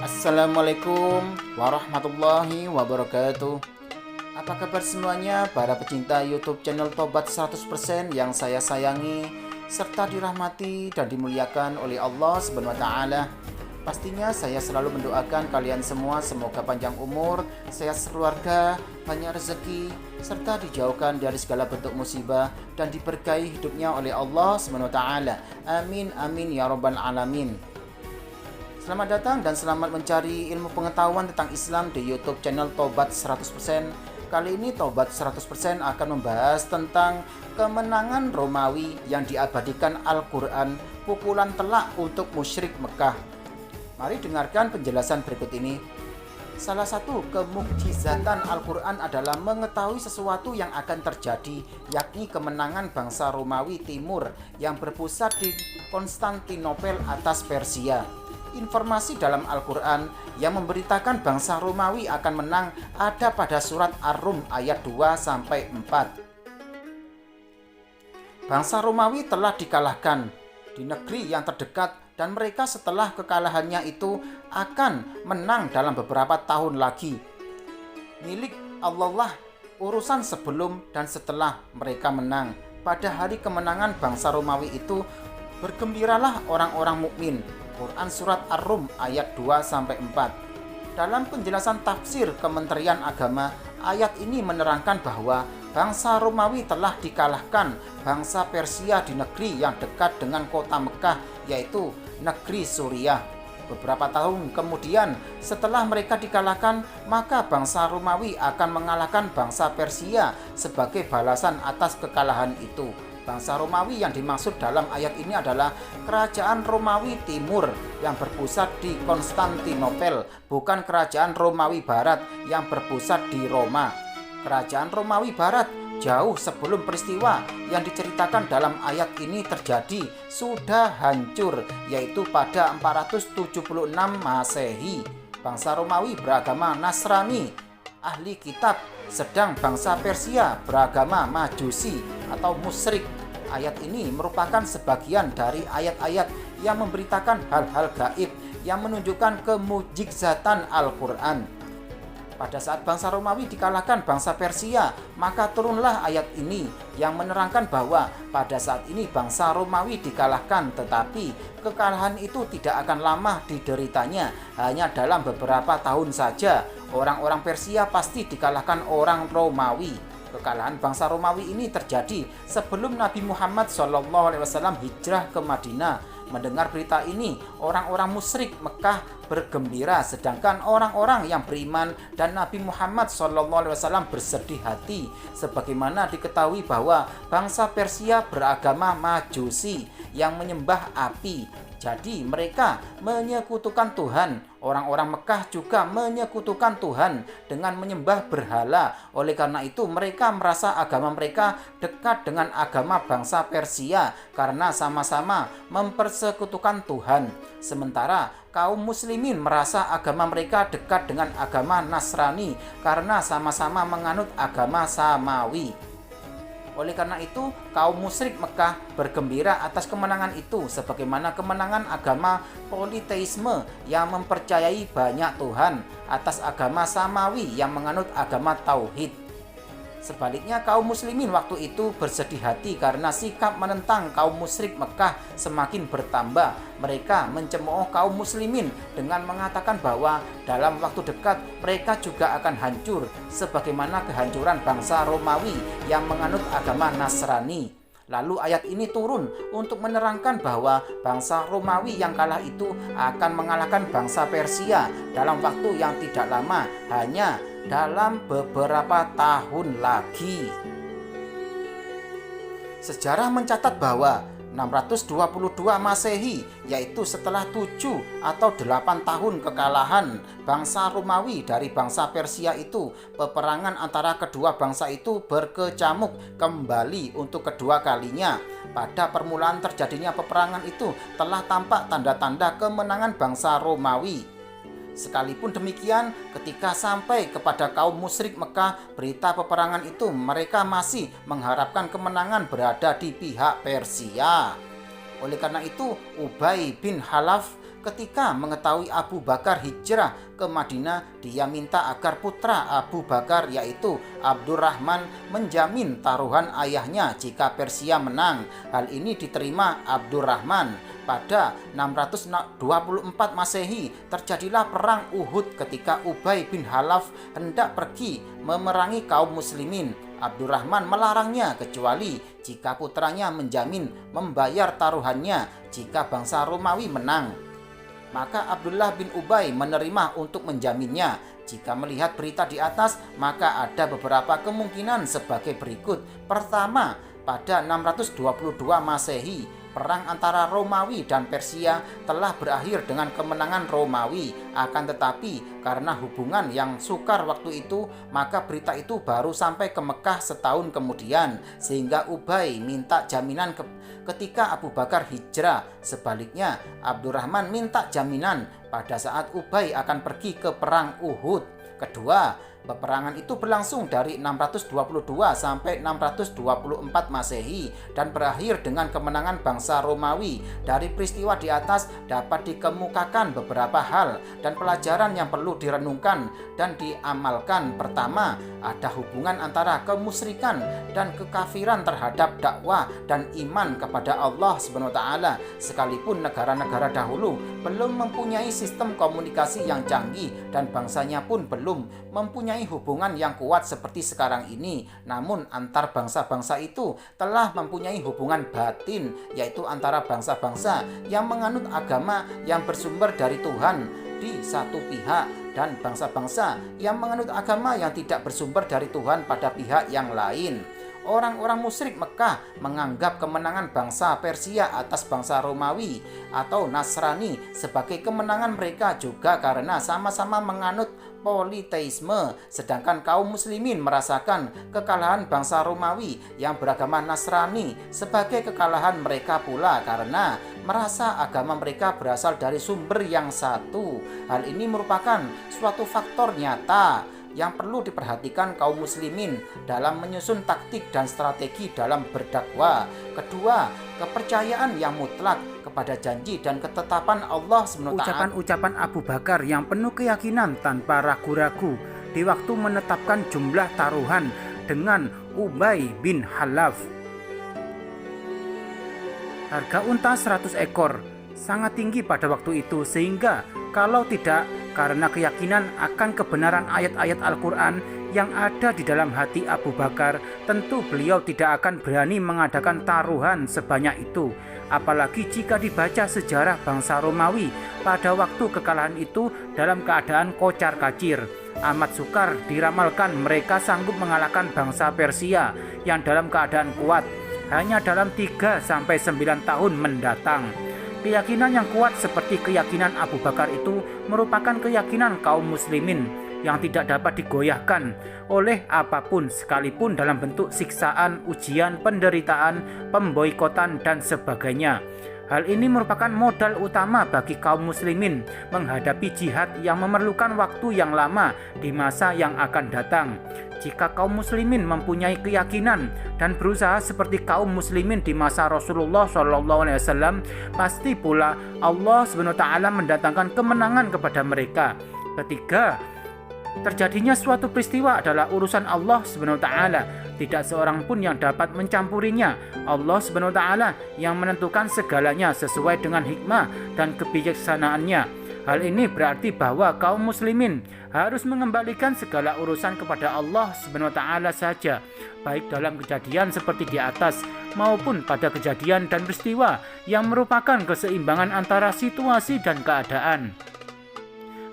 Assalamualaikum warahmatullahi wabarakatuh. Apa kabar semuanya para pecinta YouTube channel Tobat 100% yang saya sayangi serta dirahmati dan dimuliakan oleh Allah Subhanahu wa taala. Pastinya saya selalu mendoakan kalian semua semoga panjang umur, sehat sekeluarga, banyak rezeki serta dijauhkan dari segala bentuk musibah dan diberkahi hidupnya oleh Allah Subhanahu wa taala. Amin amin ya rabbal alamin. Selamat datang dan selamat mencari ilmu pengetahuan tentang Islam di YouTube channel Tobat 100%. Kali ini Tobat 100% akan membahas tentang kemenangan Romawi yang diabadikan Al-Quran, pukulan telak untuk musyrik Mekah. Mari dengarkan penjelasan berikut ini. Salah satu kemukjizatan Al-Quran adalah mengetahui sesuatu yang akan terjadi, yakni kemenangan bangsa Romawi Timur yang berpusat di Konstantinopel atas Persia. Informasi dalam Al-Quran yang memberitakan bangsa Romawi akan menang ada pada surat Ar-Rum ayat 2-4. Bangsa Romawi telah dikalahkan di negeri yang terdekat dan mereka setelah kekalahannya itu akan menang dalam beberapa tahun lagi. Milik Allah urusan sebelum dan setelah mereka menang. Pada hari kemenangan bangsa Romawi itu bergembiralah orang-orang mukmin. Quran Surat Ar-Rum ayat 2-4. Dalam penjelasan tafsir Kementerian Agama, ayat ini menerangkan bahwa bangsa Romawi telah dikalahkan bangsa Persia di negeri yang dekat dengan kota Mekah, yaitu negeri Suriah. Beberapa tahun kemudian setelah mereka dikalahkan, maka bangsa Romawi akan mengalahkan bangsa Persia sebagai balasan atas kekalahan itu. Bangsa Romawi yang dimaksud dalam ayat ini adalah kerajaan Romawi Timur yang berpusat di Konstantinopel, bukan kerajaan Romawi Barat yang berpusat di Roma. Kerajaan Romawi Barat jauh sebelum peristiwa yang diceritakan dalam ayat ini terjadi sudah hancur, yaitu pada 476 Masehi. Bangsa Romawi beragama Nasrani, ahli kitab, sedang bangsa Persia beragama Majusi atau musyrik. Ayat ini merupakan sebagian dari ayat-ayat yang memberitakan hal-hal gaib yang menunjukkan kemujizatan Al-Quran. Pada saat bangsa Romawi dikalahkan bangsa Persia, maka turunlah ayat ini yang menerangkan bahwa pada saat ini bangsa Romawi dikalahkan, tetapi kekalahan itu tidak akan lama dideritanya, hanya dalam beberapa tahun saja. Orang-orang Persia pasti dikalahkan orang Romawi. Kekalahan bangsa Romawi ini terjadi sebelum Nabi Muhammad SAW hijrah ke Madinah. Mendengar berita ini, orang-orang musyrik Mekah bergembira, sedangkan orang-orang yang beriman dan Nabi Muhammad SAW bersedih hati. Sebagaimana diketahui bahwa bangsa Persia beragama Majusi yang menyembah api. Jadi mereka menyekutukan Tuhan. Orang-orang Mekah juga menyekutukan Tuhan dengan menyembah berhala. Oleh karena itu mereka merasa agama mereka dekat dengan agama bangsa Persia karena sama-sama mempersekutukan Tuhan. Sementara kaum muslimin merasa agama mereka dekat dengan agama Nasrani karena sama-sama menganut agama Samawi. Oleh karena itu, kaum musyrik Mekah bergembira atas kemenangan itu sebagaimana kemenangan agama politeisme yang mempercayai banyak Tuhan atas agama Samawi yang menganut agama Tauhid. Sebaliknya kaum muslimin waktu itu bersedih hati karena sikap menentang kaum musyrik Mekah semakin bertambah. Mereka mencemooh kaum muslimin dengan mengatakan bahwa dalam waktu dekat mereka juga akan hancur sebagaimana kehancuran bangsa Romawi yang menganut agama Nasrani. Lalu ayat ini turun untuk menerangkan bahwa bangsa Romawi yang kalah itu akan mengalahkan bangsa Persia dalam waktu yang tidak lama, hanya dalam beberapa tahun lagi. Sejarah mencatat bahwa 622 Masehi, yaitu setelah 7 atau 8 tahun kekalahan bangsa Romawi dari bangsa Persia itu, peperangan antara kedua bangsa itu berkecamuk kembali untuk kedua kalinya. Pada permulaan terjadinya peperangan itu telah tampak tanda-tanda kemenangan bangsa Romawi. Sekalipun demikian, ketika sampai kepada kaum musyrik Mekah berita peperangan itu, mereka masih mengharapkan kemenangan berada di pihak Persia. Oleh karena itu, Ubay bin Khalaf Ketika mengetahui Abu Bakar hijrah ke Madinah, dia minta agar putra Abu Bakar yaitu Abdurrahman menjamin taruhan ayahnya jika Persia menang. Hal ini diterima Abdurrahman. Pada 624 Masehi terjadilah perang Uhud ketika Ubay bin Khalaf hendak pergi memerangi kaum muslimin. Abdurrahman melarangnya kecuali jika putranya menjamin membayar taruhannya jika bangsa Romawi menang. Maka Abdullah bin Ubay menerima untuk menjaminnya. Jika melihat berita di atas, maka ada beberapa kemungkinan sebagai berikut. Pertama, pada 622 Masehi, perang antara Romawi dan Persia telah berakhir dengan kemenangan Romawi. Akan tetapi karena hubungan yang sukar waktu itu, maka berita itu baru sampai ke Mekah setahun kemudian, sehingga Ubay minta jaminan ketika Abu Bakar hijrah. Sebaliknya, Abdurrahman minta jaminan pada saat Ubay akan pergi ke perang Uhud. Kedua, peperangan itu berlangsung dari 622 sampai 624 Masehi dan berakhir dengan kemenangan bangsa Romawi. Dari peristiwa di atas dapat dikemukakan beberapa hal dan pelajaran yang perlu direnungkan dan diamalkan. Pertama, ada hubungan antara kemusyrikan dan kekafiran terhadap dakwah dan iman kepada Allah SWT. Sekalipun negara-negara dahulu belum mempunyai sistem komunikasi yang canggih dan bangsanya pun belum mempunyai hubungan yang kuat seperti sekarang ini, namun antar bangsa-bangsa itu telah mempunyai hubungan batin, yaitu antara bangsa-bangsa yang menganut agama yang bersumber dari Tuhan di satu pihak dan bangsa-bangsa yang menganut agama yang tidak bersumber dari Tuhan pada pihak yang lain. Orang-orang musyrik Mekah menganggap kemenangan bangsa Persia atas bangsa Romawi atau Nasrani sebagai kemenangan mereka juga karena sama-sama menganut politeisme, sedangkan kaum muslimin merasakan kekalahan bangsa Romawi yang beragama Nasrani sebagai kekalahan mereka pula karena merasa agama mereka berasal dari sumber yang satu. Hal ini merupakan suatu faktor nyata yang perlu diperhatikan kaum muslimin dalam menyusun taktik dan strategi dalam berdakwah. Kedua, kepercayaan yang mutlak kepada janji dan ketetapan Allah SWT. Ucapan-ucapan Abu Bakar yang penuh keyakinan tanpa ragu-ragu di waktu menetapkan jumlah taruhan dengan Ubay bin Khalaf. Harga unta 100 ekor sangat tinggi pada waktu itu, sehingga kalau tidak karena keyakinan akan kebenaran ayat-ayat Al-Quran yang ada di dalam hati Abu Bakar, tentu beliau tidak akan berani mengadakan taruhan sebanyak itu. Apalagi jika dibaca sejarah bangsa Romawi pada waktu kekalahan itu dalam keadaan kocar-kacir. Amat sukar diramalkan mereka sanggup mengalahkan bangsa Persia yang dalam keadaan kuat hanya dalam 3-9 tahun mendatang. Keyakinan yang kuat seperti keyakinan Abu Bakar itu merupakan keyakinan kaum muslimin yang tidak dapat digoyahkan oleh apapun sekalipun dalam bentuk siksaan, ujian, penderitaan, pemboikotan, dan sebagainya. Hal ini merupakan modal utama bagi kaum muslimin menghadapi jihad yang memerlukan waktu yang lama di masa yang akan datang. Jika kaum muslimin mempunyai keyakinan dan berusaha seperti kaum muslimin di masa Rasulullah SAW, pasti pula Allah SWT mendatangkan kemenangan kepada mereka. Ketiga, terjadinya suatu peristiwa adalah urusan Allah SWT. Tidak seorang pun yang dapat mencampurinya. Allah SWT yang menentukan segalanya sesuai dengan hikmah dan kebijaksanaannya. Hal ini berarti bahwa kaum muslimin harus mengembalikan segala urusan kepada Allah SWT saja, baik dalam kejadian seperti di atas maupun pada kejadian dan peristiwa yang merupakan keseimbangan antara situasi dan keadaan.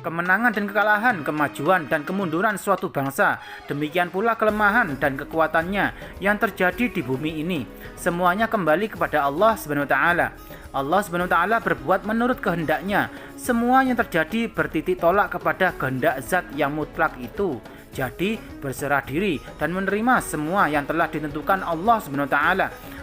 Kemenangan dan kekalahan, kemajuan dan kemunduran suatu bangsa, demikian pula kelemahan dan kekuatannya yang terjadi di bumi ini, semuanya kembali kepada Allah SWT. Allah SWT berbuat menurut kehendaknya. Semua yang terjadi bertitik tolak kepada kehendak zat yang mutlak itu. Jadi berserah diri dan menerima semua yang telah ditentukan Allah SWT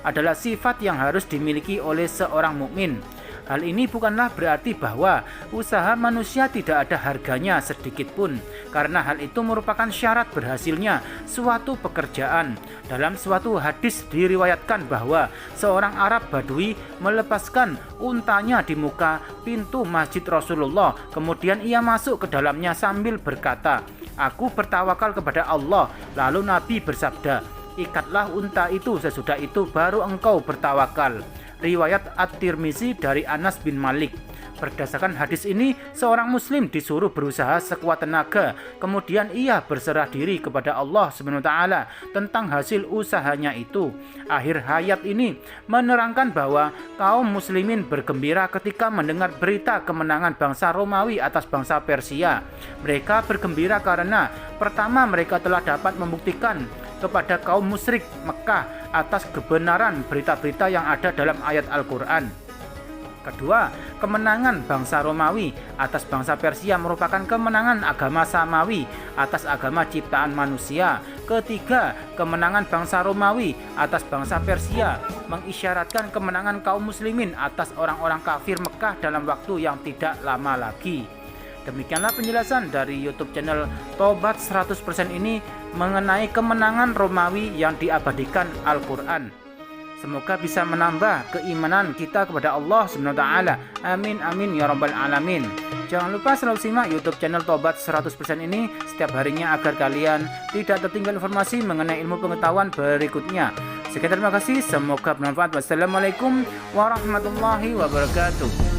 adalah sifat yang harus dimiliki oleh seorang mukmin. Hal ini bukanlah berarti bahwa usaha manusia tidak ada harganya sedikit pun, karena hal itu merupakan syarat berhasilnya suatu pekerjaan. Dalam suatu hadis diriwayatkan bahwa seorang Arab Badui melepaskan untanya di muka pintu masjid Rasulullah, kemudian ia masuk ke dalamnya sambil berkata, "Aku bertawakal kepada Allah." Lalu Nabi bersabda, "Ikatlah unta itu, sesudah itu baru engkau bertawakal." Riwayat At-Tirmizi dari Anas bin Malik. Berdasarkan hadis ini, seorang muslim disuruh berusaha sekuat tenaga, kemudian ia berserah diri kepada Allah SWT tentang hasil usahanya itu. Akhir hayat ini menerangkan bahwa kaum muslimin bergembira ketika mendengar berita kemenangan bangsa Romawi atas bangsa Persia. Mereka bergembira karena pertama, mereka telah dapat membuktikan kepada kaum musyrik Mekah atas kebenaran berita-berita yang ada dalam ayat Al-Quran. Kedua, kemenangan bangsa Romawi atas bangsa Persia merupakan kemenangan agama Samawi atas agama ciptaan manusia. Ketiga, kemenangan bangsa Romawi atas bangsa Persia mengisyaratkan kemenangan kaum muslimin atas orang-orang kafir Mekah dalam waktu yang tidak lama lagi. Demikianlah penjelasan dari YouTube channel Tobat 100% ini mengenai kemenangan Romawi yang diabadikan Al-Quran. Semoga bisa menambah keimanan kita kepada Allah SWT. Amin amin ya rabbal alamin. Jangan lupa selalu simak YouTube channel Tobat 100% ini setiap harinya agar kalian tidak tertinggal informasi mengenai ilmu pengetahuan berikutnya. Sekian, terima kasih, semoga bermanfaat. Wassalamualaikum warahmatullahi wabarakatuh.